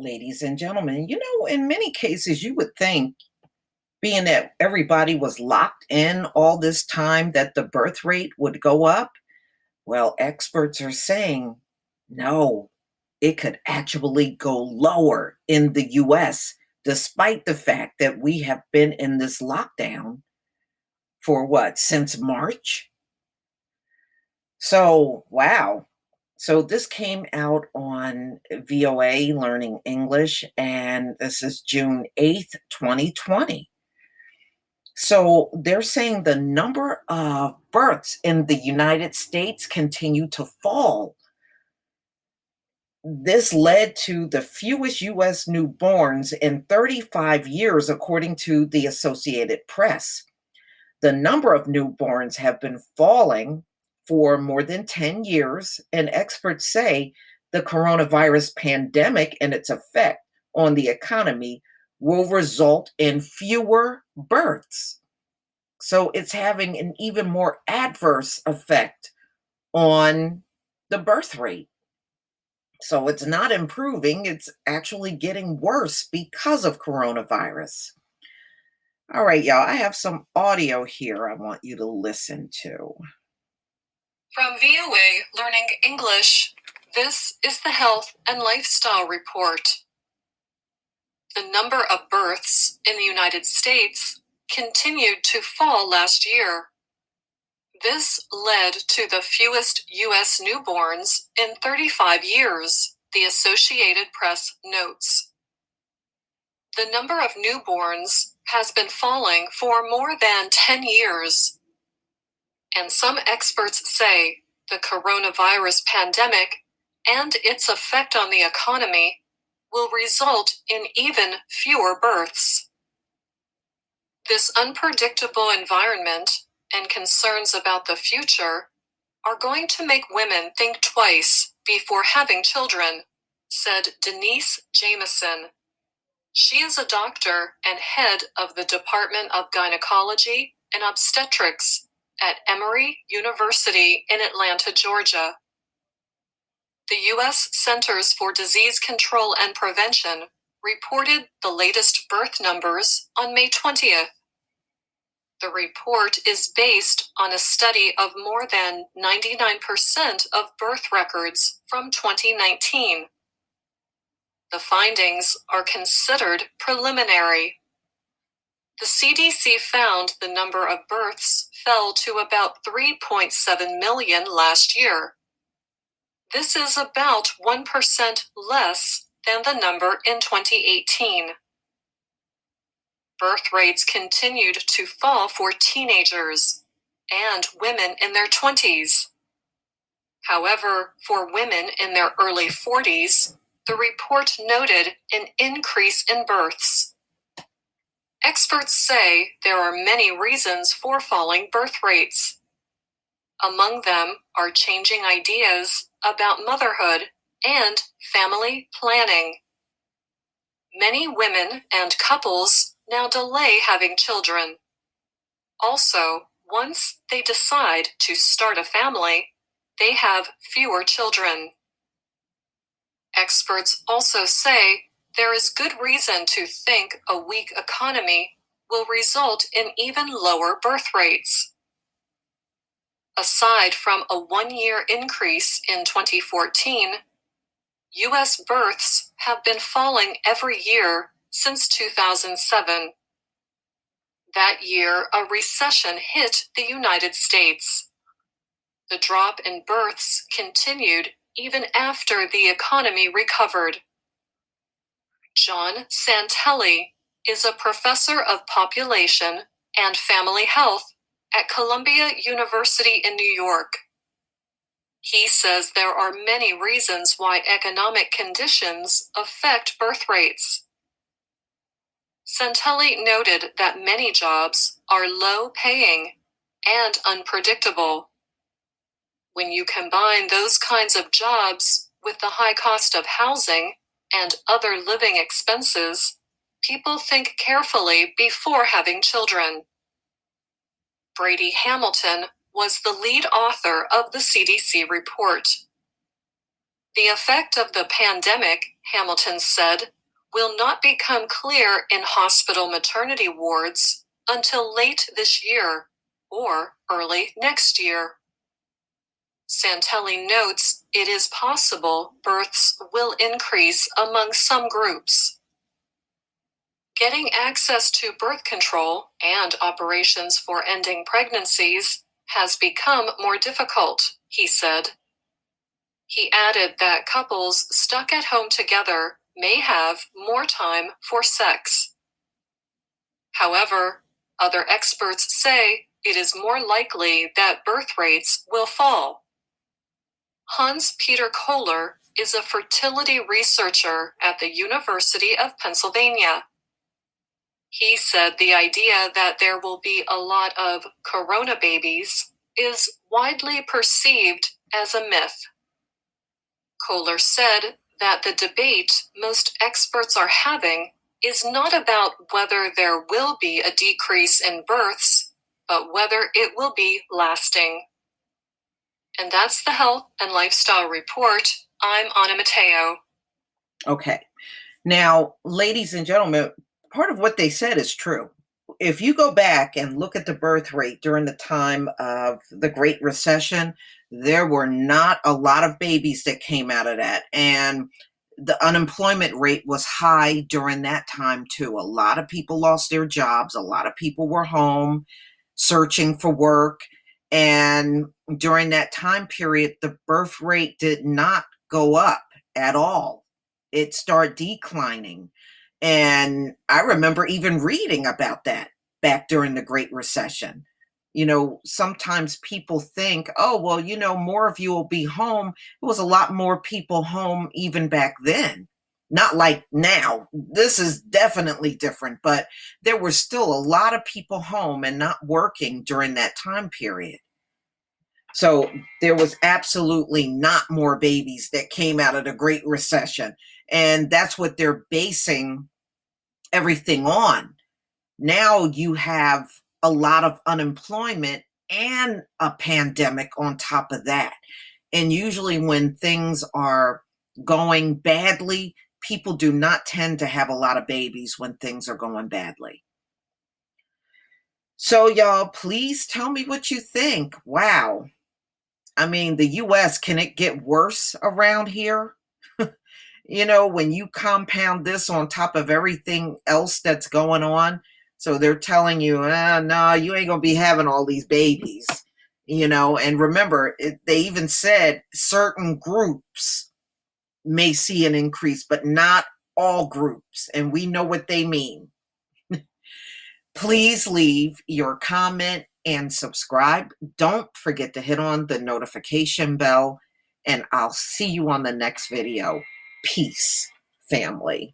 ladies and gentlemen. In many cases, you would think, being that everybody was locked in all this time, that the birth rate would go up. Well, experts are saying no, it could actually go lower in the US, despite the fact that we have been in this lockdown for what, since March? So, wow. So this came out on VOA Learning English, and this is June 8th, 2020. So they're saying the number of births in the United States continue to fall. This led to the fewest US newborns in 35 years, according to the Associated Press. The number of newborns have been falling for more than 10 years, and experts say the coronavirus pandemic and its effect on the economy will result in fewer births. So it's having an even more adverse effect on the birth rate. So it's not improving, it's actually getting worse because of coronavirus. All right, y'all, I have some audio here I want you to listen to. From VOA Learning English, this is the Health and Lifestyle Report. The number of births in the United States continued to fall last year. This led to the fewest U.S. newborns in 35 years, the Associated Press notes. The number of newborns has been falling for more than 10 years. And some experts say the coronavirus pandemic and its effect on the economy will result in even fewer births. This unpredictable environment and concerns about the future are going to make women think twice before having children, said Denise Jameson. She is a doctor and head of the Department of Gynecology and Obstetrics at Emory University in Atlanta, Georgia. The U.S. Centers for Disease Control and Prevention reported the latest birth numbers on May 20th. The report is based on a study of more than 99% of birth records from 2019. The findings are considered preliminary. The CDC found the number of births fell to about 3.7 million last year. This is about 1% less than the number in 2018. Birth rates continued to fall for teenagers and women in their 20s. However, for women in their early 40s, the report noted an increase in births. Experts say there are many reasons for falling birth rates. Among them are changing ideas about motherhood and family planning. Many women and couples now delay having children. Also, once they decide to start a family, they have fewer children. Experts also say there is good reason to think a weak economy will result in even lower birth rates. Aside from a one-year increase in 2014, U.S. births have been falling every year since 2007. That year, a recession hit the United States. The drop in births continued even after the economy recovered. John Santelli is a professor of population and family health at Columbia University in New York. He says there are many reasons why economic conditions affect birth rates. Santelli noted that many jobs are low-paying and unpredictable. When you combine those kinds of jobs with the high cost of housing and other living expenses, people think carefully before having children. Brady Hamilton was the lead author of the CDC report. The effect of the pandemic, Hamilton said, will not become clear in hospital maternity wards until late this year or early next year. Santelli notes it is possible births will increase among some groups. Getting access to birth control and operations for ending pregnancies has become more difficult, he said. He added that couples stuck at home together may have more time for sex. However, other experts say it is more likely that birth rates will fall. Hans-Peter Kohler is a fertility researcher at the University of Pennsylvania. He said the idea that there will be a lot of corona babies is widely perceived as a myth. Kohler said that the debate most experts are having is not about whether there will be a decrease in births, but whether it will be lasting. And that's the Health and Lifestyle Report. I'm Anna Matteo. Okay. Now, ladies and gentlemen, part of what they said is true. If you go back and look at the birth rate during the time of the Great Recession, there were not a lot of babies that came out of that. And the unemployment rate was high during that time, too. A lot of people lost their jobs. A lot of people were home searching for work. And during that time period, the birth rate did not go up at all. It started declining. And I remember even reading about that back during the Great Recession. You know, sometimes people think, oh, well, you know, more of you will be home. It was a lot more people home even back then. Not like now. This is definitely different, but there were still a lot of people home and not working during that time period. So there was absolutely not more babies that came out of the Great Recession. And that's what they're basing everything on. Now you have a lot of unemployment and a pandemic on top of that. And usually when things are going badly, people do not tend to have a lot of babies when things are going badly. So y'all, please tell me what you think. Wow. I mean, the US, can it get worse around here? You know, when you compound this on top of everything else that's going on, so they're telling you, no, you ain't gonna be having all these babies, you know. And remember, they even said certain groups may see an increase, but not all groups, and we know what they mean. Please leave your comment and subscribe. Don't forget to hit on the notification bell, and I'll see you on the next video. Peace, family.